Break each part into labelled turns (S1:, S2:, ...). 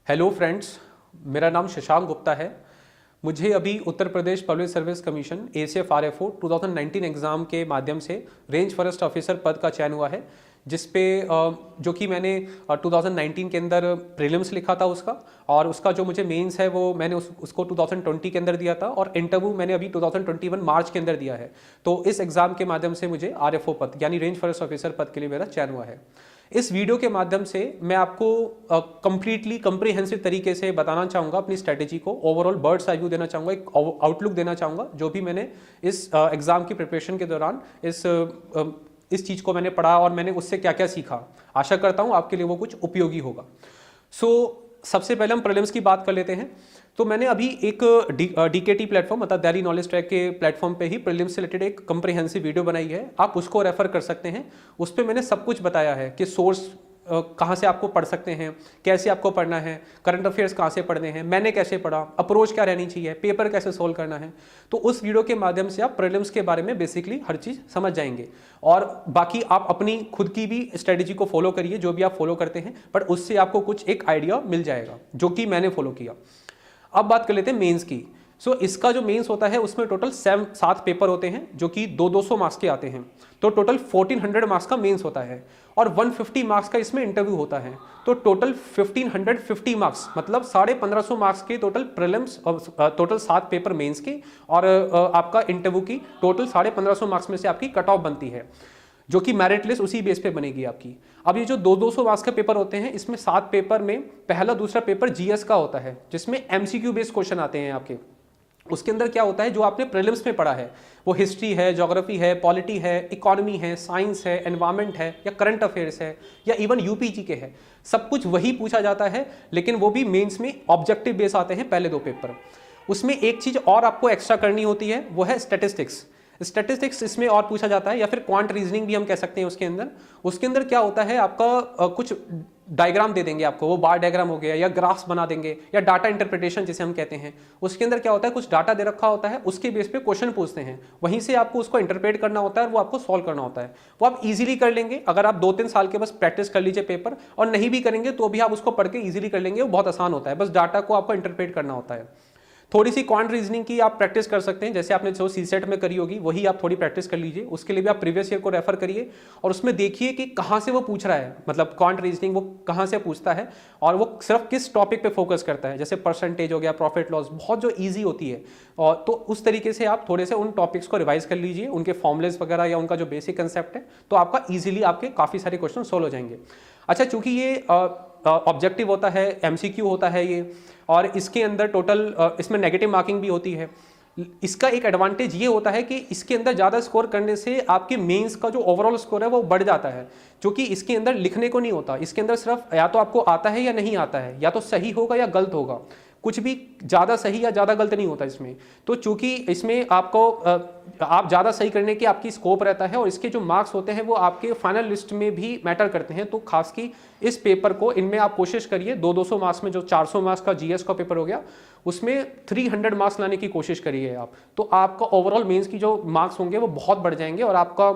S1: Hello friends, मेरा नाम शशांक गुप्ता है। मुझे अभी Uttar Pradesh public service commission ACF RFO 2019 exam के माध्यम से रेंज फॉरेस्ट ऑफिसर पद का चयन हुआ है, जिस पे जो कि मैंने 2019 के अंदर प्रीलिम्स लिखा था उसका, और उसका जो मुझे मेंस है वो मैंने उसको 2020 के अंदर दिया था, और इंटरव्यू मैंने अभी 2021 मार्च के अंदर दिया है। तो इस एग्ज़ाम के माध्यम से मुझे RFO पद यानी रेंज फॉरेस्ट ऑफिसर पद के लिए मेरा चयन हुआ है। इस वीडियो के माध्यम से मैं आपको कंप्लीटली कम्प्रीहेंसिव तरीके से बताना चाहूँगा अपनी स्ट्रैटेजी को, ओवरऑल बर्ड्स आई व्यू देना चाहूँगा, एक आउटलुक देना चाहूँगा जो भी मैंने इस एग्ज़ाम की प्रिपरेशन के दौरान इस चीज़ को मैंने पढ़ा और मैंने उससे क्या क्या सीखा। आशा करता हूँ आपके लिए वो कुछ उपयोगी होगा। सबसे पहले हम प्रीलिम्स की बात कर लेते हैं। तो मैंने अभी एक DKT प्लेटफॉर्म मतलब दिल्ली नॉलेज ट्रैक के प्लेटफॉर्म पे ही प्रीलिम्स से रिलेटेड एक कंप्रिहेंसिव वीडियो बनाई है, आप उसको रेफर कर सकते हैं। उस पर मैंने सब कुछ बताया है कि सोर्स कहाँ से आपको पढ़ सकते हैं, कैसे आपको पढ़ना है, करंट अफेयर्स कहाँ से पढ़ने हैं, मैंने कैसे पढ़ा, अप्रोच क्या रहनी चाहिए, पेपर कैसे सोल्व करना है। तो उस वीडियो के माध्यम से आप प्रीलिम्स के बारे में बेसिकली हर चीज़ समझ जाएंगे। और बाकी आप अपनी खुद की भी स्ट्रेटेजी को फॉलो करिए, जो भी आप फॉलो करते हैं, बट उससे आपको कुछ एक आइडिया मिल जाएगा, जो कि मैंने फॉलो किया। अब बात कर लेते हैं मेंस की। इसका जो मेंस होता है उसमें टोटल 7 पेपर होते हैं, जो कि 200 मार्क्स के आते हैं। तो टोटल 1400 मार्क्स का मेंस होता है, और 150 मार्क्स का इसमें इंटरव्यू होता है। तो टोटल 1550 मार्क्स मतलब 1550 मार्क्स के total prelims, total 7 paper mains के, और आपका इंटरव्यू की टोटल 1550 मार्क्स में से आपकी कट ऑफ बनती है, जो कि मेरिट लिस्ट उसी बेस पे बनेगी आपकी। अब ये जो 200 मार्क्स के पेपर होते हैं, इसमें 7 पेपर में पहला दूसरा पेपर GS का होता है, जिसमें MCQ बेस्ड क्वेश्चन आते हैं आपके। उसके अंदर क्या होता है, जो आपने प्रीलिम्स में पढ़ा है वो हिस्ट्री है, ज्योग्राफी है, पॉलिटी है, इकोनॉमी है, साइंस है, एनवायरनमेंट है, या करंट अफेयर्स है, या इवन UPG के है, सब कुछ वही पूछा जाता है। लेकिन वो भी मेंस में ऑब्जेक्टिव बेस आते हैं पहले 2 पेपर। उसमें एक चीज़ और आपको एक्स्ट्रा करनी होती है, वो है स्टैटिस्टिक्स। स्टैटिस्टिक्स इसमें और पूछा जाता है, या फिर क्वांट रीजनिंग भी हम कह सकते हैं। उसके अंदर क्या होता है, आपका कुछ डायग्राम दे देंगे आपको, वो बार डायग्राम हो गया, या ग्राफ्स बना देंगे, या डाटा इंटरप्रिटेशन जिसे हम कहते हैं। उसके अंदर क्या होता है, कुछ डाटा दे रखा होता है, उसके बेस पे क्वेश्चन पूछते हैं, वहीं से आपको उसको इंटरप्रेट करना होता है और वो आपको सॉल्व करना होता है। वो आप इजीली कर लेंगे अगर आप 2-3 साल के बस प्रैक्टिस कर लीजिए पेपर, और नहीं भी करेंगे तो भी आप उसको पढ़ के इजीली कर लेंगे। वो बहुत आसान होता है, बस डाटा को आपको इंटरप्रेट करना होता है। थोड़ी सी क्वांट रीजनिंग की आप प्रैक्टिस कर सकते हैं, जैसे आपने जो CSET में करी होगी वही आप थोड़ी प्रैक्टिस कर लीजिए। उसके लिए भी आप प्रीवियस ईयर को रेफर करिए, और उसमें देखिए कि कहाँ से वो पूछ रहा है, मतलब क्वांट रीजनिंग वो कहाँ से पूछता है, और वो सिर्फ किस टॉपिक पे फोकस करता है। जैसे परसेंटेज हो गया, प्रॉफिट लॉस, बहुत जो ईजी होती है। और तो उस तरीके से आप थोड़े से उन टॉपिक्स को रिवाइज कर लीजिए, उनके फॉर्मुलेस वगैरह या उनका जो बेसिक कंसेप्ट है, तो आपका ईजिली आपके काफ़ी सारे क्वेश्चन सोल्व हो जाएंगे। अच्छा, चूंकि ये ऑब्जेक्टिव होता है, MCQ होता है ये, और इसके अंदर टोटल इसमें नेगेटिव मार्किंग भी होती है। इसका एक एडवांटेज ये होता है कि इसके अंदर ज़्यादा स्कोर करने से आपके मेंस का जो ओवरऑल स्कोर है वो बढ़ जाता है, जो कि इसके अंदर लिखने को नहीं होता। इसके अंदर सिर्फ या तो आपको आता है या नहीं आता है, या तो सही होगा या गलत होगा, कुछ भी ज़्यादा सही या ज़्यादा गलत नहीं होता इसमें। तो चूंकि इसमें आपको आप ज़्यादा सही करने की आपकी स्कोप रहता है, और इसके जो मार्क्स होते हैं वो आपके फाइनल लिस्ट में भी मैटर करते हैं। तो खास की इस पेपर को, इनमें आप कोशिश करिए 200 मार्क्स में, जो 400 मार्क्स का GS का पेपर हो गया, उसमें 300 मार्क्स लाने की कोशिश करिए आप। तो आपका ओवरऑल मेंस की जो मार्क्स होंगे वो बहुत बढ़ जाएंगे, और आपका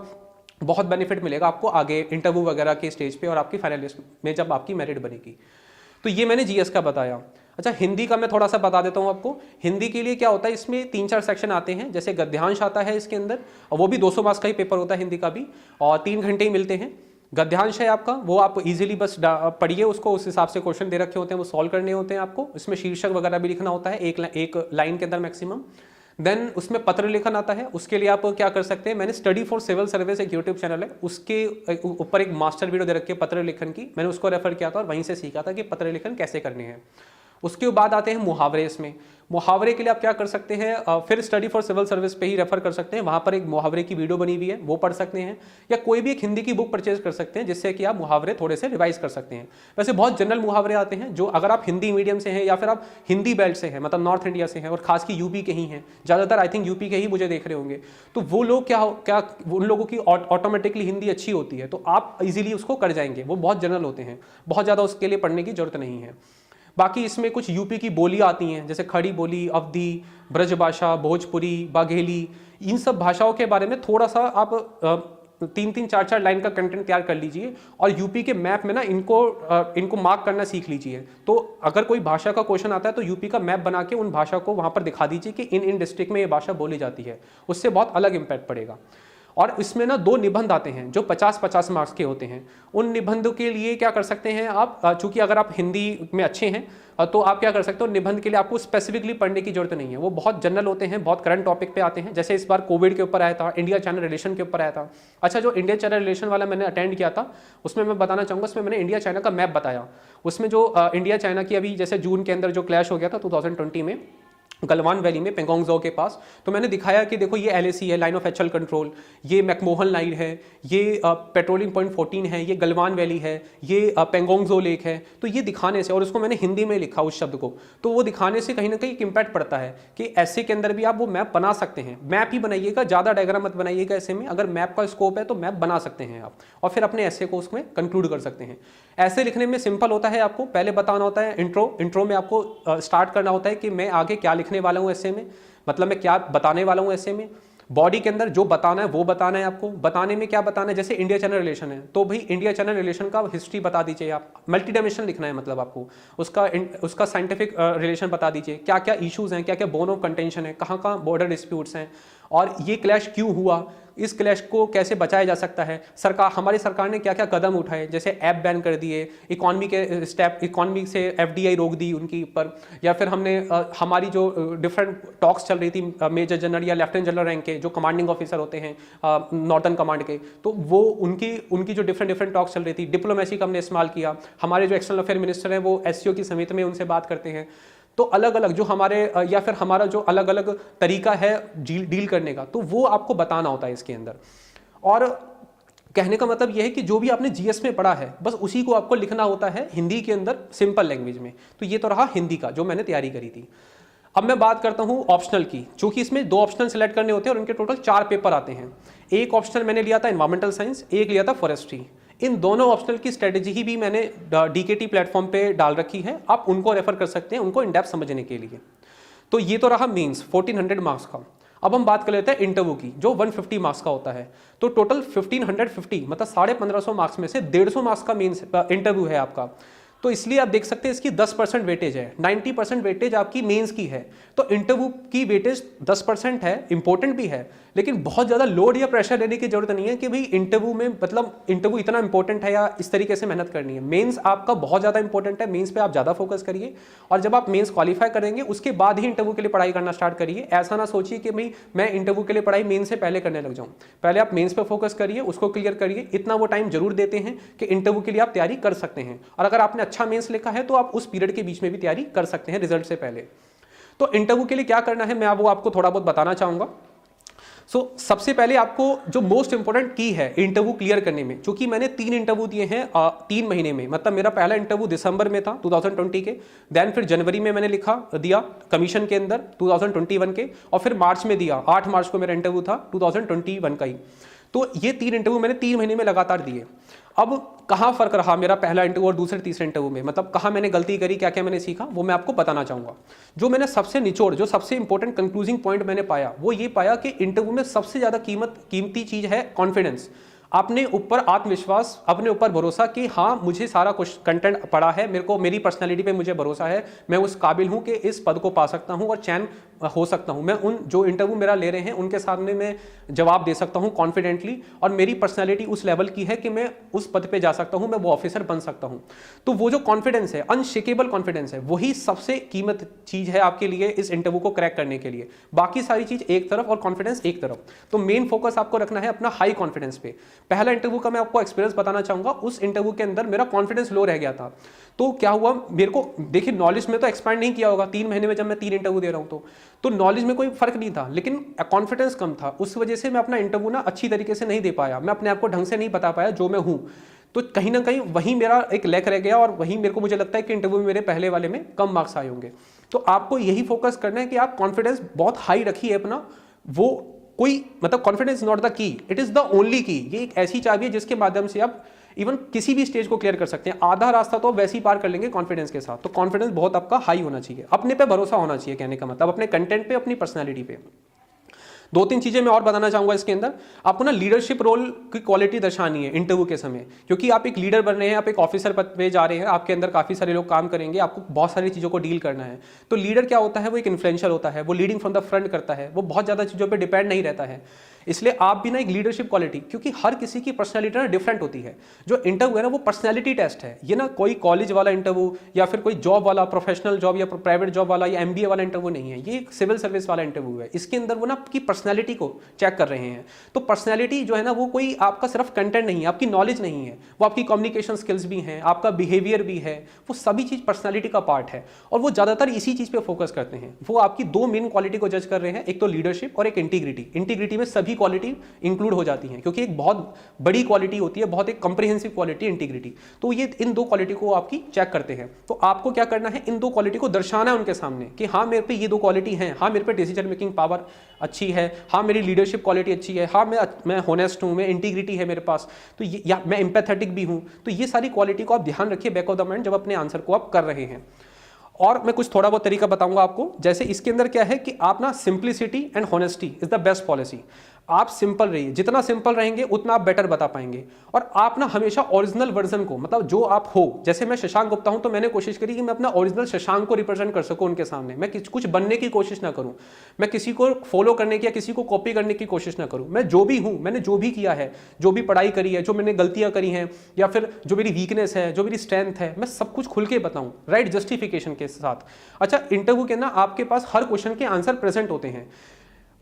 S1: बहुत बेनिफिट मिलेगा आपको आगे इंटरव्यू वगैरह के स्टेज पे, और आपकी फाइनल लिस्ट में जब आपकी मेरिट बनेगी। तो ये मैंने GS का बताया। अच्छा, हिंदी का मैं थोड़ा सा बता देता हूँ आपको। हिंदी के लिए क्या होता है, इसमें 3-4 सेक्शन आते हैं। जैसे गद्यांश आता है इसके अंदर, और वो भी 200 मार्क्स का ही पेपर होता है हिंदी का भी, और 3 घंटे ही मिलते हैं। गद्यांश है आपका, वो आप इजीली बस पढ़िए उसको, उस हिसाब से क्वेश्चन दे रखे होते हैं, वो सॉल्व करने होते हैं आपको। इसमें शीर्षक वगैरह भी लिखना होता है एक लाइन के अंदर मैक्सिमम। देन उसमें पत्र लेखन आता है। उसके लिए आप क्या कर सकते हैं, मैंने स्टडी फॉर सिविल सर्विस एक यूट्यूब चैनल है, उसके ऊपर एक मास्टर वीडियो दे रखी है पत्र लेखन की, मैंने उसको रेफर किया था और वहीं से सीखा था कि पत्र लेखन कैसे करने हैं। उसके बाद आते हैं मुहावरे। इसमें मुहावरे के लिए आप क्या कर सकते हैं, फिर स्टडी फॉर सिविल सर्विस पे ही रेफर कर सकते हैं, वहाँ पर एक मुहावरे की वीडियो बनी हुई है, वो पढ़ सकते हैं, या कोई भी एक हिंदी की बुक परचेज कर सकते हैं, जिससे कि आप मुहावरे थोड़े से रिवाइज कर सकते हैं। वैसे बहुत जनरल मुहावरे आते हैं, जो अगर आप हिंदी मीडियम से हैं या फिर आप हिंदी बेल्ट से हैं, मतलब नॉर्थ इंडिया से हैं, और खास की UP के ही हैं, ज़्यादातर आई थिंक UP के ही मुझे देख रहे होंगे, तो वो लोग क्या उन लोगों की ऑटोमेटिकली हिंदी अच्छी होती है, तो आप इजीली उसको कर जाएंगे। वो बहुत जनरल होते हैं, बहुत ज़्यादा उसके लिए पढ़ने की जरूरत नहीं है। बाकी इसमें कुछ UP की बोली आती हैं, जैसे खड़ी बोली, अवधी, ब्रज भाषा, भोजपुरी, बाघेली, इन सब भाषाओं के बारे में थोड़ा सा आप 3-3, 4-4 लाइन का कंटेंट तैयार कर लीजिए और यूपी के मैप में ना इनको मार्क करना सीख लीजिए। तो अगर कोई भाषा का क्वेश्चन आता है तो यूपी का मैप बना के उन भाषा को वहाँ पर दिखा दीजिए कि इन डिस्ट्रिक्ट में ये भाषा बोली जाती है, उससे बहुत अलग इंपैक्ट पड़ेगा। और इसमें ना 2 निबंध आते हैं जो 50-50 मार्क्स के होते हैं। उन निबंधों के लिए क्या कर सकते हैं आप, चूंकि अगर आप हिंदी में अच्छे हैं तो आप क्या कर सकते हो, निबंध के लिए आपको स्पेसिफिकली पढ़ने की जरूरत नहीं है, वो बहुत जनरल होते हैं, बहुत करंट टॉपिक पे आते हैं। जैसे इस बार कोविड के ऊपर आया था, इंडिया चाइना रिलेशन के ऊपर आया था। अच्छा, जो इंडिया चाइना रिलेशन वाला मैंने अटेंड किया था उसमें मैं बताना चाहूँगा, उसमें मैंने इंडिया चाइना का मैप बताया। उसमें जो इंडिया चाइना की अभी जैसे जून के अंदर जो क्लैश हो गया था 2020 में गलवान वैली में पेंगोंग ज़ो के पास, तो मैंने दिखाया कि देखो ये LAC है, लाइन ऑफ एक्चुअल कंट्रोल, ये मैकमोहन लाइन है, ये पेट्रोलिंग पॉइंट 14 है, ये गलवान वैली है, ये पेंगोंग ज़ो लेक है। तो ये दिखाने से, और उसको मैंने हिंदी में लिखा उस शब्द को, तो वो दिखाने से कहीं ना कहीं एक इम्पैक्ट पड़ता है कि ऐसे के अंदर भी आप वो मैप बना सकते हैं। मैप ही बनाइएगा, ज़्यादा डायग्राम मत बनाइएगा ऐसे में। अगर मैप का स्कोप है तो मैप बना सकते हैं आप, और फिर अपने ऐसे को उसमें कंक्लूड कर सकते हैं। ऐसे लिखने में सिंपल होता है, आपको पहले बताना होता है इंट्रो में आपको स्टार्ट करना होता है कि मैं आगे क्या लिखने वाला हूँ ऐसे में, मतलब मैं क्या बताने वाला हूँ ऐसे में। बॉडी के अंदर जो बताना है वो बताना है आपको। बताने में क्या बताना है, जैसे इंडिया चाइना रिलेशन है तो भाई इंडिया चाइना रिलेशन का हिस्ट्री बता दीजिए आप। मल्टी डायमेंशन लिखना है, मतलब आपको उसका साइंटिफिक रिलेशन बता दीजिए, क्या क्या इश्यूज हैं, क्या क्या बोन ऑफ कंटेंशन है, कहाँ कहाँ बॉर्डर डिस्प्यूट्स हैं, और ये क्लैश क्यों हुआ, इस क्लैश को कैसे बचाया जा सकता है। हमारी सरकार ने क्या क्या कदम उठाए, जैसे ऐप बैन कर दिए, इकॉनमी से FDI रोक दी उनके ऊपर, या फिर हमने हमारी जो डिफरेंट टॉक्स चल रही थी मेजर जनरल या लेफ्टिनेंट जनरल रैंक के जो कमांडिंग ऑफिसर होते हैं नॉर्दर्न कमांड के, तो वो उनकी जो डिफरेंट टॉक्स चल रही थी, डिप्लोमेसी का हमने इस्तेमाल किया। हमारे जो एक्सटर्नल अफेयर मिनिस्टर हैं वो SCO की समिति में उनसे बात करते हैं। तो अलग अलग जो हमारे या फिर हमारा जो अलग अलग तरीका है डील करने का, तो वो आपको बताना होता है इसके अंदर। और कहने का मतलब यह है कि जो भी आपने GS में पढ़ा है बस उसी को आपको लिखना होता है हिंदी के अंदर सिंपल लैंग्वेज में। तो ये तो रहा हिंदी का जो मैंने तैयारी करी थी। अब मैं बात करता हूँ ऑप्शनल की, चूंकि इसमें 2 ऑप्शनल सेलेक्ट करने होते हैं और उनके टोटल 4 पेपर आते हैं। एक ऑप्शनल मैंने लिया था एनवायरमेंटल साइंस, एक लिया था फॉरेस्ट्री। इन दोनों ऑप्शनल की स्ट्रेटेजी ही भी मैंने DKT प्लेटफॉर्म पे डाल रखी है, आप उनको रेफर कर सकते हैं उनको इन डेप्थ समझने के लिए। तो ये तो रहा मेंस 1400 मार्क्स का। अब हम बात कर लेते हैं इंटरव्यू की जो 150 मार्क्स का होता है। तो टोटल 1550 मतलब 1550 मार्क्स में से 150 मार्क्स का मेंस इंटरव्यू है आपका। तो इसलिए आप देख सकते हैं इसकी 10% वेटेज है, 90% वेटेज आपकी मेंस की है। तो इंटरव्यू की वेटेज 10% है, इंपॉर्टेंट भी है, लेकिन बहुत ज़्यादा लोड या प्रेशर लेने की जरूरत नहीं है कि भाई इंटरव्यू में मतलब इंटरव्यू इतना इंपॉर्टेंट है या इस तरीके से मेहनत करनी है। मेंस आपका बहुत ज़्यादा इंपॉर्टेंट है, मेंस पे आप ज़्यादा फोकस करिए, और जब आप मेंस क्वालिफाई करेंगे उसके बाद ही इंटरव्यू के लिए पढ़ाई करना स्टार्ट करिए। ऐसा ना सोचिए कि भाई मैं इंटरव्यू के लिए पढ़ाई मेंस से पहले करने लग जाऊँ। पहले आप मेंस पे फोकस करिए, उसको क्लियर करिए। इतना वो टाइम जरूर देते हैं कि इंटरव्यू के लिए आप तैयारी कर सकते हैं, और अगर आपने अच्छा मेंस लिखा है तो आप उस पीरियड के बीच में भी तैयारी कर सकते हैं रिजल्ट से पहले। तो इंटरव्यू के लिए क्या करना है मैं वो आपको थोड़ा बहुत बताना चाहूंगा। सबसे पहले आपको जो मोस्ट इंपॉर्टेंट की है इंटरव्यू क्लियर करने में, क्योंकि मैंने 3 इंटरव्यू दिए हैं 3 महीने में, मतलब मेरा पहला इंटरव्यू दिसंबर में था 2020 के, देन फिर जनवरी में मैंने दिया कमीशन के अंदर 2021 के, और फिर मार्च में दिया, 8 मार्च को मेरा इंटरव्यू था 2021 का ही। तो ये 3 इंटरव्यू मैंने 3 महीने में लगातार दिए। अब कहाँ फर्क रहा मेरा पहला इंटरव्यू और दूसरे तीसरे इंटरव्यू में, मतलब कहाँ मैंने गलती करी, क्या क्या मैंने सीखा, वो मैं आपको बताना चाहूँगा। जो मैंने सबसे निचोड़, जो सबसे इंपॉर्टेंट कंक्लूजिंग पॉइंट मैंने पाया वो ये पाया कि इंटरव्यू में सबसे ज़्यादा कीमती चीज़ है कॉन्फिडेंस। अपने ऊपर आत्मविश्वास, अपने ऊपर भरोसा कि हाँ मुझे सारा कुछ कंटेंट पड़ा है, मेरे को मेरी पर्सनैलिटी पे मुझे भरोसा है, मैं उस काबिल हूँ कि इस पद को पा सकता हूँ और चयन हो सकता हूँ। मैं उन जो इंटरव्यू मेरा ले रहे हैं उनके सामने मैं जवाब दे सकता हूँ कॉन्फिडेंटली, और मेरी पर्सनैलिटी उस लेवल की है कि मैं उस पद पे जा सकता हूँ, मैं वो ऑफिसर बन सकता हूँ। तो वो जो कॉन्फिडेंस है, अनशेकेबल कॉन्फिडेंस है, वही सबसे कीमत चीज़ है आपके लिए इस इंटरव्यू को क्रैक करने के लिए। बाकी सारी चीज़ एक तरफ और कॉन्फिडेंस एक तरफ। तो मेन फोकस आपको रखना है अपना हाई कॉन्फिडेंस पे। पहला इंटरव्यू का मैं आपको एक्सपीरियंस बताना चाहूंगा। उस इंटरव्यू के अंदर मेरा कॉन्फिडेंस लो रह गया था। तो क्या हुआ, मेरे को देखिए नॉलेज में तो एक्सपैंड नहीं किया होगा 3 महीने में, जब मैं 3 इंटरव्यू दे रहा हूं तो नॉलेज में कोई फर्क नहीं था, लेकिन कॉन्फिडेंस कम था। उस वजह से मैं अपना इंटरव्यू ना अच्छी तरीके से नहीं दे पाया, मैं अपने आप को ढंग से नहीं बता पाया जो मैं हूं। तो कहीं ना कहीं वहीं मेरा एक लैक रह गया, और वहीं मेरे को मुझे लगता है कि इंटरव्यू में मेरे पहले वाले में कम मार्क्स आए होंगे। तो आपको यही फोकस करना है कि आप कॉन्फिडेंस बहुत हाई रखिए अपना। वो कोई मतलब confidence not the key, it is the only की। ये एक ऐसी चाबी है जिसके माध्यम से आप इवन किसी भी स्टेज को क्लियर कर सकते हैं। आधा रास्ता तो वैसे ही पार कर लेंगे कॉन्फिडेंस के साथ। तो कॉन्फिडेंस बहुत आपका हाई होना चाहिए, अपने पे भरोसा होना चाहिए, कहने का मतलब अपने कंटेंट पे, अपनी पर्सनैलिटी पे। 2-3 चीज़ें मैं और बताना चाहूँगा इसके अंदर। आपको ना लीडरशिप रोल की क्वालिटी दर्शानी है इंटरव्यू के समय, क्योंकि आप एक लीडर बन रहे हैं, आप एक ऑफिसर पद पे जा रहे हैं, आपके अंदर काफ़ी सारे लोग काम करेंगे, आपको बहुत सारी चीज़ों को डील करना है। तो लीडर क्या होता है, वो एक इन्फ्लुएंशियल होता है, वो लीडिंग फ्रॉम द फ्रंट करता है, वो बहुत ज़्यादा चीज़ों पर डिपेंड नहीं रहता है। इसलिए आप भी ना एक लीडरशिप क्वालिटी, क्योंकि हर किसी की पर्सनैलिटी ना डिफरेंट होती है। जो इंटरव्यू है ना वो पर्सनैलिटी टेस्ट है, ये ना कोई कॉलेज वाला इंटरव्यू या फिर कोई जॉब वाला, प्रोफेशनल जॉब या प्राइवेट जॉब वाला या MBA वाला इंटरव्यू नहीं है, ये एक सिविल सर्विस वाला इंटरव्यू है। इसके अंदर वो ना आपकी पर्सनैलिटी को चेक कर रहे हैं। तो पर्सनैलिटी जो है ना वो कोई आपका सिर्फ कंटेंट नहीं है, आपकी नॉलेज नहीं है, वो आपकी कम्युनिकेशन स्किल्स भी हैं, आपका बिहेवियर भी है, वो सभी चीज़ पर्सनैलिटी का पार्ट है। और वो ज़्यादातर इसी चीज़ पे फोकस करते हैं। वो आपकी 2 मेन क्वालिटी को जज कर रहे हैं, एक तो लीडरशिप और एक इंटीग्रिटी। इंटीग्रिटी में सभी क्वालिटी इंक्लूड हो जाती हैं, क्योंकि एक बहुत बड़ी क्वालिटी होती है, बहुत एक कंप्रिहेंसिव क्वालिटी इंटीग्रिटी। तो ये इन 2 क्वालिटी को आपकी चेक करते हैं। तो आपको क्या करना है, इन 2 क्वालिटी को दर्शाना है उनके सामने कि हाँ मेरे पे ये 2 क्वालिटी हैं, हाँ मेरे पे डिसीजन मेकिंग पावर अच्छी है, हाँ मेरी लीडरशिप क्वालिटी अच्छी है, हाँ मैं होनेस्ट हूँ, मैं इंटीग्रिटी है मेरे पास, तो ये या मैं एम्पैथेटिक भी हूँ। तो ये सारी क्वालिटी को आप ध्यान रखिए बैक ऑफ द माइंड जब अपने आंसर को आप कर रहे हैं। और मैं कुछ थोड़ा बहुत तरीका बताऊंगा आपको। जैसे इसके अंदर क्या है कि आप ना simplicity and honesty is the best policy. आप सिंपल रहिए, जितना सिंपल रहेंगे उतना आप बेटर बता पाएंगे। और आप ना हमेशा ओरिजिनल वर्जन को, मतलब जो आप हो, जैसे मैं शशांक गुप्ता हूं तो मैंने कोशिश करी कि मैं अपना ओरिजिनल शशांक को रिप्रेजेंट कर सकूं उनके सामने। मैं कुछ बनने की कोशिश ना करूं, मैं किसी को फॉलो करने की या किसी को कॉपी करने की कोशिश ना करूं। मैं जो भी हूं, मैंने जो भी किया है, जो भी पढ़ाई करी है, जो मैंने गलतियां करी हैं या फिर जो मेरी वीकनेस है, जो मेरी स्ट्रेंथ है, मैं सब कुछ खुल के बताऊं, राइट जस्टिफिकेशन के साथ। अच्छा, इंटरव्यू के ना आपके पास हर क्वेश्चन के आंसर प्रेजेंट होते हैं।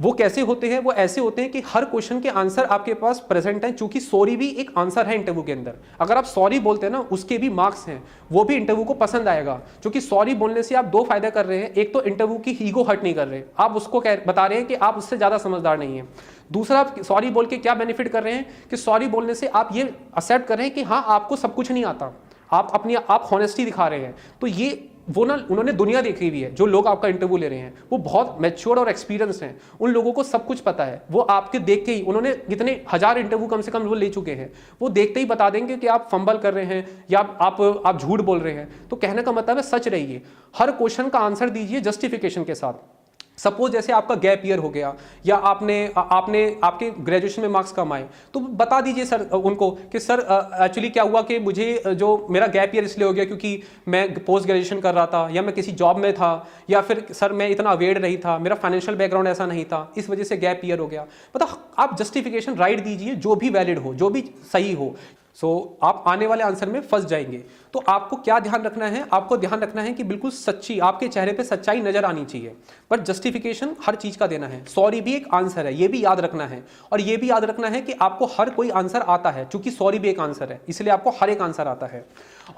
S1: वो कैसे होते हैं, वो ऐसे होते हैं कि हर क्वेश्चन के आंसर आपके पास प्रेजेंट है। चूंकि सॉरी भी एक आंसर है इंटरव्यू के अंदर, अगर आप सॉरी बोलते हैं ना उसके भी मार्क्स हैं, वो भी इंटरव्यू को पसंद आएगा। क्योंकि सॉरी बोलने से आप 2 फायदे कर रहे हैं, एक तो इंटरव्यू की ईगो हर्ट नहीं कर रहे, आप उसको बता रहे हैं कि आप उससे ज्यादा समझदार नहीं है। दूसरा, आप सॉरी बोल के क्या बेनिफिट कर रहे हैं कि सॉरी बोलने से आप ये एक्सेप्ट कर रहे हैं कि हाँ आपको सब कुछ नहीं आता, आप हॉनेस्टी दिखा रहे हैं। तो ये वो ना उन्होंने दुनिया देखी हुई है, जो लोग आपका इंटरव्यू ले रहे हैं वो बहुत मैच्योर और एक्सपीरियंस हैं, उन लोगों को सब कुछ पता है। वो आपके देख के ही, उन्होंने कितने 1000 इंटरव्यू कम से कम वो ले चुके हैं, वो देखते ही बता देंगे कि आप फंबल कर रहे हैं या आप झूठ बोल रहे हैं। तो कहने का मतलब है सच रहिए, हर क्वेश्चन का आंसर दीजिए जस्टिफिकेशन के साथ। सपोज जैसे आपका गैप ईयर हो गया या आपके ग्रेजुएशन में मार्क्स कम आए, तो बता दीजिए सर उनको कि सर एक्चुअली क्या हुआ कि मुझे जो मेरा गैप ईयर इसलिए हो गया क्योंकि मैं पोस्ट ग्रेजुएशन कर रहा था या मैं किसी जॉब में था, या फिर सर मैं इतना अवेयर नहीं था, मेरा फाइनेंशियल बैकग्राउंड ऐसा नहीं था, इस वजह से गैप ईयर हो गया। मतलब आप जस्टिफिकेशन राइट दीजिए जो भी वैलिड हो, जो भी सही हो। आप आने वाले आंसर में फंस जाएंगे। तो आपको क्या ध्यान रखना है, आपको ध्यान रखना है कि बिल्कुल सच्ची, आपके चेहरे पे सच्चाई नजर आनी चाहिए, पर जस्टिफिकेशन हर चीज का देना है। सॉरी भी एक आंसर है, ये भी याद रखना है। और ये भी याद रखना है कि आपको हर कोई आंसर आता है, क्योंकि सॉरी भी एक आंसर है, इसलिए आपको हर एक आंसर आता है।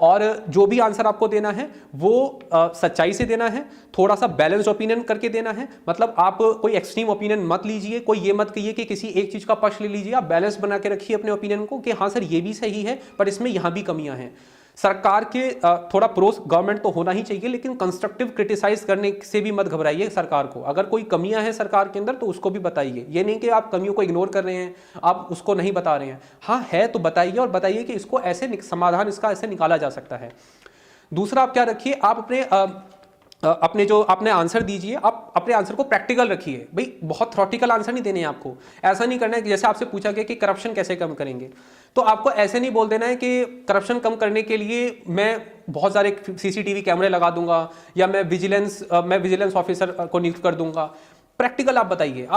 S1: और जो भी आंसर आपको देना है वो सच्चाई से देना है, थोड़ा सा बैलेंस ओपिनियन करके देना है। मतलब आप कोई एक्सट्रीम ओपिनियन मत लीजिए, कोई ये मत कहिए कि किसी एक चीज का पक्ष ले लीजिए। आप बैलेंस बना के रखिए अपने ओपिनियन को कि हाँ सर ये भी सही है, पर इसमें यहां भी कमियां हैं। सरकार के थोड़ा प्रोस गवर्नमेंट तो होना ही चाहिए, लेकिन कंस्ट्रक्टिव क्रिटिसाइज करने से भी मत घबराइए सरकार को। अगर कोई कमियां हैं सरकार के अंदर तो उसको भी बताइए, ये नहीं कि आप कमियों को इग्नोर कर रहे हैं, आप उसको नहीं बता रहे हैं। हाँ है तो बताइए, और बताइए कि इसको ऐसे समाधान इसका ऐसे निकाला जा सकता है। दूसरा, आप क्या रखिए, आप अपने जो आपने आंसर दीजिए, आप अपने आंसर को प्रैक्टिकल रखिए। भाई बहुत थ्योरेटिकल आंसर नहीं देने हैं आपको। ऐसा नहीं करना है कि जैसे आपसे पूछा गया कि करप्शन कैसे कम करेंगे, तो आपको ऐसे नहीं बोल देना है कि करप्शन कम करने के लिए मैं बहुत सारे CCTV कैमरे लगा दूंगा या मैं विजिलेंस ऑफिसर को नियुक्त कर दूंगा। प्रैक्टिकल आप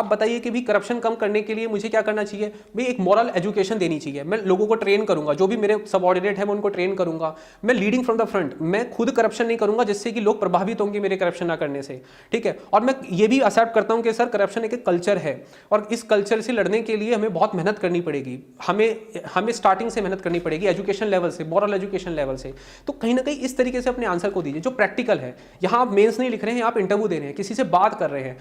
S1: बताइए कि भी करप्शन कम करने के लिए मुझे क्या करना चाहिए। भाई एक मॉरल एजुकेशन देनी चाहिए, मैं लोगों को ट्रेन करूंगा, जो भी मेरे सबऑर्डिनेट है मैं उनको ट्रेन करूंगा। मैं लीडिंग फ्रॉम द फ्रंट, मैं खुद करप्शन नहीं करूंगा जिससे कि लोग प्रभावित होंगे मेरे करप्शन ना करने से, ठीक है। और मैं ये भी एक्सेप्ट करता हूं कि सर करप्शन एक कल्चर है, और इस कल्चर से लड़ने के लिए हमें बहुत मेहनत करनी पड़ेगी, हमें स्टार्टिंग से मेहनत करनी पड़ेगी, एजुकेशन लेवल से, मॉरल एजुकेशन लेवल से। तो कहीं ना कहीं इस तरीके से अपने आंसर को दीजिए जो प्रैक्टिकल है। यहाँ आप मेंस नहीं लिख रहे हैं, आप इंटरव्यू दे रहे हैं, किसी से बात कर रहे हैं,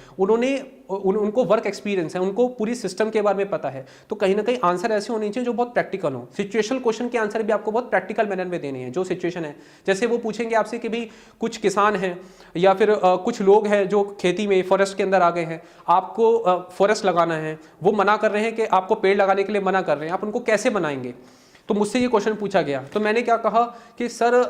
S1: उनको वर्क एक्सपीरियंस है, उनको पूरी सिस्टम के बारे में पता है। तो कहीं ना कहीं आंसर ऐसे होने चाहिए जो बहुत प्रैक्टिकल हो। सिचुएशनल क्वेश्चन के आंसर भी आपको बहुत प्रैक्टिकल मैनर में देने हैं, जो सिचुएशन है। जैसे वो पूछेंगे आपसे कि भाई कुछ किसान हैं या फिर कुछ लोग हैं जो खेती में फॉरेस्ट के अंदर आ गए हैं, आपको फॉरेस्ट लगाना है, वो मना कर रहे हैं कि आपको पेड़ लगाने के लिए मना कर रहे हैं, आप उनको कैसे बनाएंगे। तो मुझसे ये क्वेश्चन पूछा गया, तो मैंने क्या कहा कि सर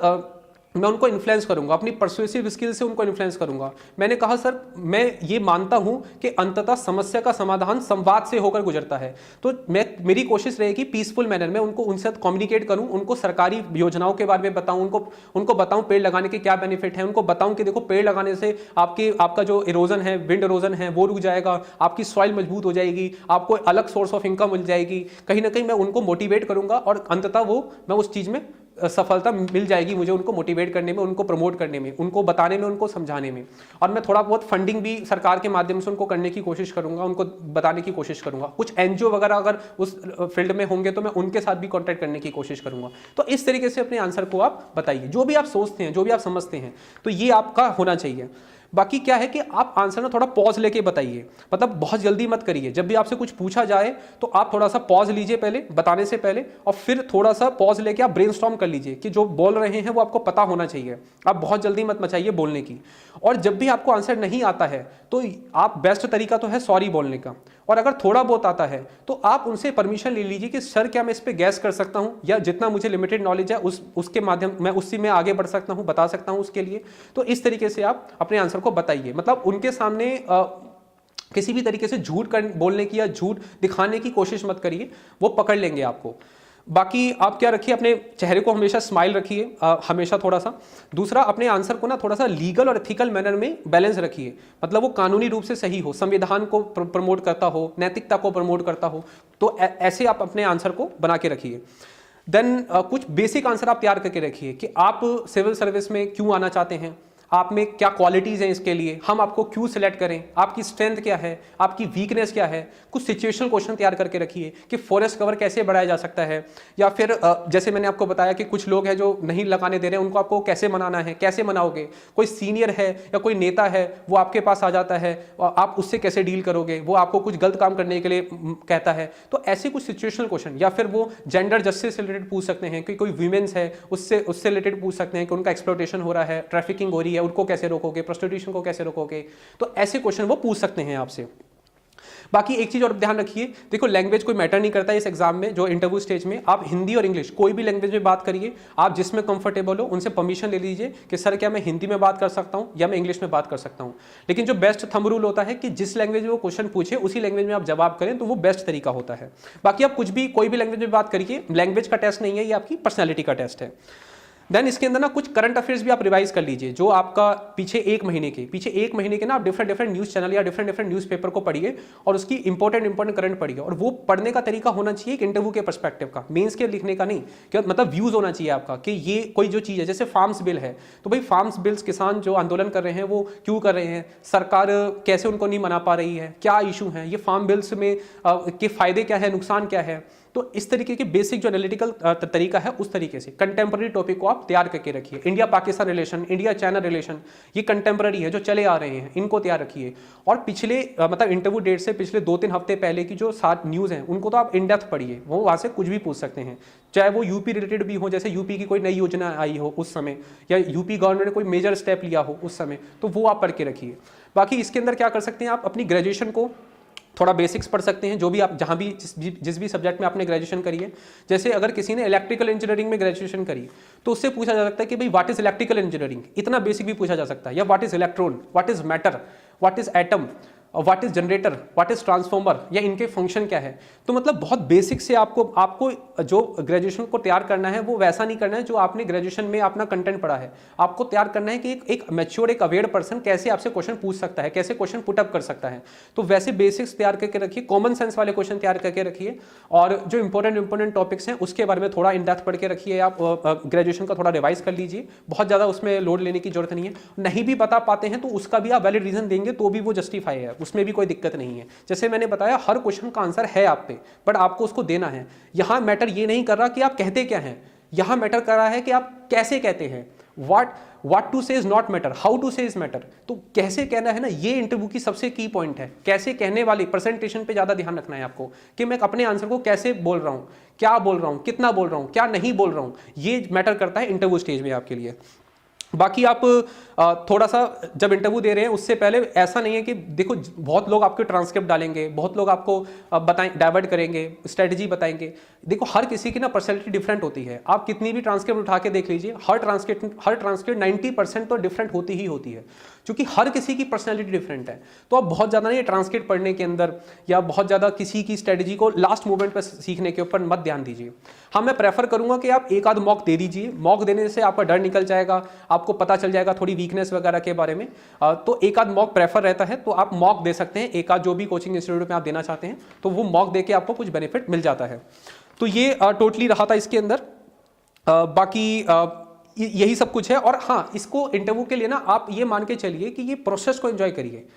S1: मैं उनको इन्फ्लुएंस करूंगा, अपनी परसुएसिव स्किल से उनको इन्फ्लुएंस करूंगा। मैंने कहा सर मैं ये मानता हूं कि अंततः समस्या का समाधान संवाद से होकर गुजरता है, तो मेरी कोशिश रहेगी पीसफुल मैनर में उनसे कम्युनिकेट करूं, उनको सरकारी योजनाओं के बारे में बताऊं, उनको बताऊं पेड़ लगाने के क्या बेनिफिट है, उनको बताऊं कि देखो पेड़ लगाने से आपका जो इरोजन है, विंड इरोजन है, वो रुक जाएगा, आपकी सॉइल मजबूत हो जाएगी, आपको अलग सोर्स ऑफ इनकम मिल जाएगी। कहीं ना कहीं मैं उनको मोटिवेट करूंगा और अंततः मैं उस चीज में सफलता मिल जाएगी मुझे, उनको मोटिवेट करने में, उनको प्रमोट करने में, उनको बताने में, उनको समझाने में। और मैं थोड़ा बहुत फंडिंग भी सरकार के माध्यम से उनको करने की कोशिश करूंगा, उनको बताने की कोशिश करूंगा। कुछ एनजीओ वगैरह अगर उस फील्ड में होंगे तो मैं उनके साथ भी कॉन्टैक्ट करने की कोशिश करूंगा। तो इस तरीके से अपने आंसर को आप बताइए, जो भी आप सोचते हैं, जो भी आप समझते हैं, तो ये आपका होना चाहिए। बाकी क्या है कि आप आंसर ना थोड़ा पॉज लेके बताइए, मतलब बहुत जल्दी मत करिए। जब भी आपसे कुछ पूछा जाए तो आप थोड़ा सा पॉज लीजिए पहले बताने से पहले, और फिर थोड़ा सा पॉज लेके आप ब्रेनस्टॉर्म कर लीजिए कि जो बोल रहे हैं वो आपको पता होना चाहिए। आप बहुत जल्दी मत मचाइए बोलने की। और जब भी आपको आंसर नहीं आता है तो आप बेस्ट तरीका तो है सॉरी बोलने का, और अगर थोड़ा बहुत आता है तो आप उनसे परमिशन ले लीजिए कि सर क्या मैं इस पर गैस कर सकता हूं, या जितना मुझे लिमिटेड नॉलेज है उसके माध्यम मैं उसी में आगे बढ़ सकता हूं, बता सकता हूं उसके लिए। तो इस तरीके से आप अपने आंसर को बताइए, मतलब उनके सामने किसी भी तरीके से झूठ बोलने की या झूठ दिखाने की कोशिश मत करिए, वो पकड़ लेंगे आपको। बाकी आप क्या रखिए, अपने चेहरे को हमेशा स्माइल रखिए, हमेशा थोड़ा सा। दूसरा, अपने आंसर को ना थोड़ा सा लीगल और एथिकल मैनर में बैलेंस रखिए, मतलब वो कानूनी रूप से सही हो, संविधान को प्रमोट करता हो, नैतिकता को प्रमोट करता हो। तो ऐसे आप अपने आंसर को बना के रखिए। देन कुछ बेसिक आंसर आप तैयार करके रखिए कि आप सिविल सर्विस में क्यों आना चाहते हैं, आप में क्या क्वालिटीज़ हैं इसके लिए, हम आपको क्यों सिलेक्ट करें, आपकी स्ट्रेंथ क्या है, आपकी वीकनेस क्या है। कुछ सिचुएशनल क्वेश्चन तैयार करके रखिए कि फॉरेस्ट कवर कैसे बढ़ाया जा सकता है, या फिर जैसे मैंने आपको बताया कि कुछ लोग हैं जो नहीं लगाने दे रहे हैं, उनको आपको कैसे मनाना है, कैसे मनाओगे। कोई सीनियर है या कोई नेता है वो आपके पास आ जाता है, आप उससे कैसे डील करोगे, वो आपको कुछ गलत काम करने के लिए कहता है। तो ऐसे कुछ सिचुएशनल क्वेश्चन, या फिर वो जेंडर जस्टिस से रिलेटेड पूछ सकते हैं कि कोई वीमेंस है उससे रिलेटेड पूछ सकते हैं कि उनका एक्सप्लॉयटेशन हो रहा है, ट्रैफिकिंग हो रही है, उनको कैसे रोकोगे, प्रोस्टिट्यूशन को कैसे रोकोगे। तो ऐसे क्वेश्चन वो पूछ सकते हैं आपसे। बाकी एक चीज और ध्यान रखिए, देखो लैंग्वेज कोई मैटर नहीं करता है इस एग्जाम में। जो इंटरव्यू स्टेज में आप हिंदी और इंग्लिश कोई भी लैंग्वेज में बात करिए, आप जिसमें कंफर्टेबल हो उनसे परमिशन ले लीजिए कि सर क्या मैं हिंदी में बात कर सकता हूं या मैं इंग्लिश में बात कर सकता हूं। लेकिन जो बेस्ट थंब रूल होता है कि जिस लैंग्वेज में वो क्वेश्चन पूछे उसी लैंग्वेज में आप जवाब करें, तो वो बेस्ट तरीका होता है। बाकी आप कुछ भी कोई भी लैंग्वेज में बात करिए, लैंग्वेज का टेस्ट नहीं है, ये आपकी पर्सनैलिटी का टेस्ट है। देन इसके अंदर ना कुछ करंट अफेयर्स भी आप रिवाइज कर लीजिए, जो आपका पीछे एक महीने के ना आप डिफरेंट न्यूज़ चैनल या डिफरेंट न्यूज़पेपर को पढ़िए और उसकी इंपॉर्टेंट करंट पढ़िए। और वो पढ़ने का तरीका होना चाहिए एक इंटरव्यू के पर्सपेक्टिव का, मेंस के लिखने का नहीं। क्या मतलब व्यूज होना चाहिए आपका कि ये कोई जो चीज़ है, जैसे फार्म्स बिल है, तो भाई फार्म्स बिल्स किसान जो आंदोलन कर रहे हैं वो क्यों कर रहे हैं, सरकार कैसे उनको नहीं मना पा रही है, क्या इशू है, ये फार्म बिल्स में के फायदे क्या है, नुकसान क्या है। तो इस तरीके के बेसिक जो एनालिटिकल तरीका है उस तरीके से कंटेम्प्रेरी टॉपिक को आप तैयार करके रखिए। India Pakistan relation, India China relation, ये कंटेम्प्रेरी है जो चले आ रहे हैं, इनको तैयार रखिए। और पिछले मतलब इंटरव्यू डेट से पिछले 2-3 हफ्ते पहले की जो 7 न्यूज़ हैं उनको तो आप इन डेप्थ पढ़िए, वो वहाँ से कुछ भी पूछ सकते हैं, चाहे वो यूपी रिलेटेड भी हो, जैसे यूपी की कोई नई योजना आई हो उस समय, या यूपी गवर्नमेंट ने कोई मेजर स्टेप लिया हो उस समय, तो वो आप पढ़ के रखिए। बाकी इसके अंदर क्या कर सकते हैं, आप अपनी ग्रेजुएशन को थोड़ा बेसिक्स पढ़ सकते हैं, जो भी आप जहाँ भी जिस भी सब्जेक्ट में आपने ग्रेजुएशन करी है। जैसे अगर किसी ने इलेक्ट्रिकल इंजीनियरिंग में ग्रेजुएशन करी तो उससे पूछा जा सकता है कि भाई व्हाट इज इलेक्ट्रिकल इंजीनियरिंग, इतना बेसिक भी पूछा जा सकता है, या what is electron, what is matter, what is atom, what is generator, what is transformer, या इनके फंक्शन क्या है। तो मतलब बहुत बेसिक से आपको जो ग्रेजुएशन को तैयार करना है वो वैसा नहीं करना है जो आपने ग्रेजुएशन में अपना कंटेंट पढ़ा है। आपको तैयार करना है कि एक मैच्योर, एक अवेयर पर्सन कैसे आपसे क्वेश्चन पूछ सकता है, कैसे क्वेश्चन पुटअप कर सकता है। तो वैसे बेसिक्स तैयार करके रखिए, कॉमन सेंस वाले क्वेश्चन तैयार करके रखिए, और जो इंपॉर्टेंट टॉपिक्स हैं उसके बारे में थोड़ा इन डेप्थ पढ़ के रखिए। आप ग्रेजुएशन का थोड़ा रिवाइज कर लीजिए, बहुत ज़्यादा उसमें लोड लेने की जरूरत नहीं है। नहीं भी बता पाते हैं तो उसका भी आप वैलिड रीजन देंगे तो भी वो जस्टिफाई है, उसमें भी कोई दिक्कत नहीं है। जैसे मैंने बताया हर क्वेश्चन का आंसर है आप पे, बट आपको उसको देना है। यहां मैटर ये नहीं कर रहा कि आप कहते क्या हैं, यहां मैटर कर रहा है कि आप कैसे कहते हैं। What to say is not matter, how to say is matter. तो कैसे कहना है ना, ये इंटरव्यू की सबसे की पॉइंट है। कैसे कहने वाली प्रेजेंटेशन पे ज्यादा ध्यान रखना है आपको, कि मैं अपने आंसर को कैसे बोल रहा हूं, क्या बोल रहा हूं, कितना बोल रहा हूं, क्या नहीं बोल रहा हूं, ये मैटर करता है इंटरव्यू स्टेज में आपके लिए। बाकी आप थोड़ा सा जब इंटरव्यू दे रहे हैं उससे पहले ऐसा नहीं है कि देखो बहुत लोग आपके ट्रांसक्रिप्ट डालेंगे, बहुत लोग आपको बताएं, डाइवर्ट करेंगे, स्ट्रेटजी बताएंगे। देखो हर किसी की ना पर्सनैलिटी डिफरेंट होती है। आप कितनी भी ट्रांसक्रिप्ट उठा के देख लीजिए, हर ट्रांसक्रिप्ट 90% तो डिफरेंट होती ही होती है, क्योंकि हर किसी की पर्सनैलिटी डिफरेंट है। तो आप बहुत ज़्यादा नहीं ट्रांसक्रिप्ट पढ़ने के अंदर या बहुत ज़्यादा किसी की स्ट्रेटजी को लास्ट मोमेंट पर सीखने के ऊपर मत ध्यान दीजिए। हाँ, मैं प्रेफर करूंगा कि आप एक आध मॉक दे दीजिए। मॉक देने से आपका डर निकल जाएगा, आपको पता चल जाएगा थोड़ी वीकनेस वगैरह के बारे में। तो एक आध मॉक प्रेफर रहता है, तो आप मॉक दे सकते हैं। एक आध जो भी कोचिंग इंस्टीट्यूट में आप देना चाहते हैं तो वो मॉक दे के आपको कुछ बेनिफिट मिल जाता है। तो ये टोटली रहा था इसके अंदर। बाकी यही सब कुछ है। और हाँ, इसको इंटरव्यू के लिए ना आप ये मान के चलिए कि ये प्रोसेस को एंजॉय करिए।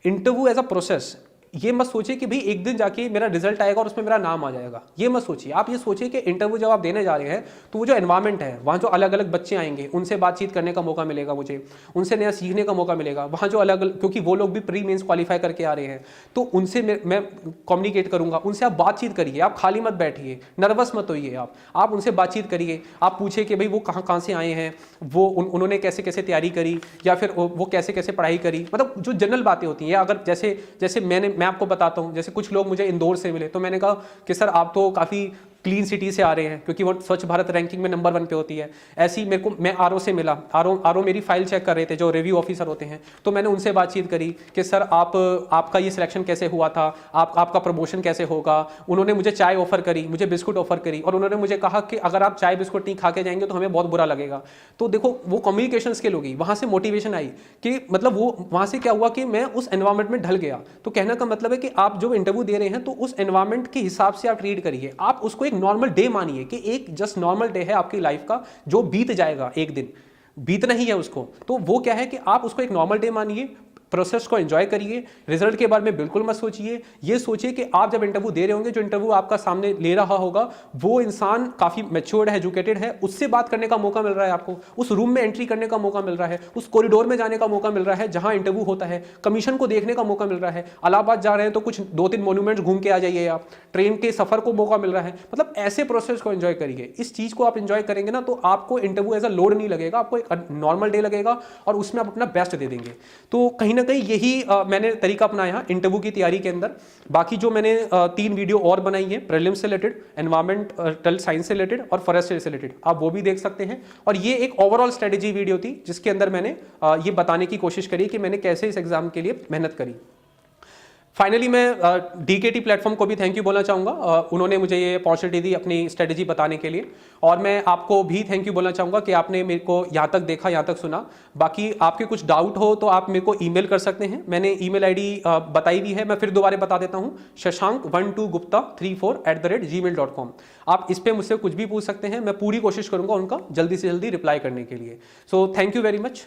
S1: इंटरव्यू एज अ प्रोसेस, ये मत सोचिए कि भाई एक दिन जाके मेरा रिजल्ट आएगा और उसमें मेरा नाम आ जाएगा, ये मत सोचिए। आप ये सोचिए कि इंटरव्यू जब आप देने जा रहे हैं तो वो जो एनवायरनमेंट है, वहाँ जो अलग अलग बच्चे आएंगे उनसे बातचीत करने का मौका मिलेगा, मुझे उनसे नया सीखने का मौका मिलेगा। वहाँ जो अलग अलग, क्योंकि वो लोग भी प्री मेंस क्वालिफाई करके आ रहे हैं, तो उनसे मैं कम्युनिकेट करूँगा। उनसे आप बातचीत करिए, आप खाली मत बैठिए, नर्वस मत होइए। आप उनसे बातचीत करिए, आप पूछिए कि भाई वो कहाँ से आए हैं, वो उन्होंने कैसे कैसे तैयारी करी, या फिर वो कैसे कैसे पढ़ाई करी। मतलब जो जनरल बातें होती हैं। अगर जैसे मैं आपको बताता हूँ, जैसे कुछ लोग मुझे इंदौर से मिले तो मैंने कहा कि सर आप तो काफ़ी क्लीन सिटी से आ रहे हैं, क्योंकि वो स्वच्छ भारत रैंकिंग में नंबर 1 पे होती है। ऐसी मैं आरओ से मिला, आरओ मेरी फाइल चेक कर रहे थे, जो रिव्यू ऑफिसर होते हैं। तो मैंने उनसे बातचीत करी कि सर आपका ये सिलेक्शन कैसे हुआ था, आपका प्रमोशन कैसे होगा। उन्होंने मुझे चाय ऑफर करी, मुझे बिस्कुट ऑफर करी, और उन्होंने मुझे कहा कि अगर आप चाय बिस्कुट नहीं खा के जाएंगे तो हमें बहुत बुरा लगेगा। तो देखो वो कम्युनिकेशन स्किल होगी, वहाँ से मोटिवेशन आई कि मतलब वो वहाँ से क्या हुआ कि मैं उस एनवायरमेंट में ढल गया। तो कहने का मतलब है कि आप जो इंटरव्यू दे रहे हैं तो उस एनवायरमेंट के हिसाब से आप ट्रीट करिए। आप उसको एक नॉर्मल डे मानिए कि एक जस्ट नॉर्मल डे है आपकी लाइफ का, जो बीत जाएगा, एक दिन बीतना ही है उसको। तो वो क्या है कि आप उसको एक नॉर्मल डे मानिए, प्रोसेस को एंजॉय करिए, रिजल्ट के बारे में बिल्कुल मत सोचिए। ये सोचिए कि आप जब इंटरव्यू दे रहे होंगे, जो इंटरव्यू आपका सामने ले रहा होगा वो इंसान काफ़ी मैच्योर्ड है, एजुकेटेड है, उससे बात करने का मौका मिल रहा है आपको, उस रूम में एंट्री करने का मौका मिल रहा है, उस कॉरिडोर में जाने का मौका मिल रहा है जहां इंटरव्यू होता है, कमीशन को देखने का मौका मिल रहा है। इलाहाबाद जा रहे हैं तो कुछ 2-3 मॉन्यूमेंट्स घूम के आ जाइए, आप ट्रेन के सफर को मौका मिल रहा है। मतलब ऐसे प्रोसेस को एंजॉय करिए। इस चीज़ को आप एंजॉय करेंगे ना तो आपको इंटरव्यू एज अ लोड नहीं लगेगा, आपको एक नॉर्मल डे लगेगा और उसमें आप अपना बेस्ट दे देंगे। तो कहीं ना कहीं यही मैंने तरीका अपनाया इंटरव्यू की तैयारी के अंदर। बाकी जो मैंने 3 वीडियो और बनाई है, प्रीलिम्स से रिलेटेड, एनवायरमेंटल साइंस से रिलेटेड और फॉरेस्ट से रिलेटेड, आप वो भी देख सकते हैं। और ये एक ओवरऑल स्ट्रेटेजी वीडियो थी जिसके अंदर मैंने ये बताने की कोशिश करी कि मैंने कैसे इस एग्जाम के लिए मेहनत करी। फाइनली मैं डीकेटी प्लेटफॉर्म को भी थैंक यू बोलना चाहूँगा। उन्होंने मुझे ये अपॉर्चुनिटी दी अपनी स्ट्रेटजी बताने के लिए, और मैं आपको भी थैंक यू बोलना चाहूँगा कि आपने मेरे को यहाँ तक देखा, यहाँ तक सुना। बाकी आपके कुछ डाउट हो तो आप मेरे को ईमेल कर सकते हैं, मैंने ईमेल आईडी बताई भी है, मैं फिर दोबारा बता देता हूँ, shashank12gupta34@gmail.com। आप इस पर मुझसे कुछ भी पूछ सकते हैं, मैं पूरी कोशिश करूँगा उनका जल्दी से जल्दी रिप्लाई करने के लिए। So thank you very much.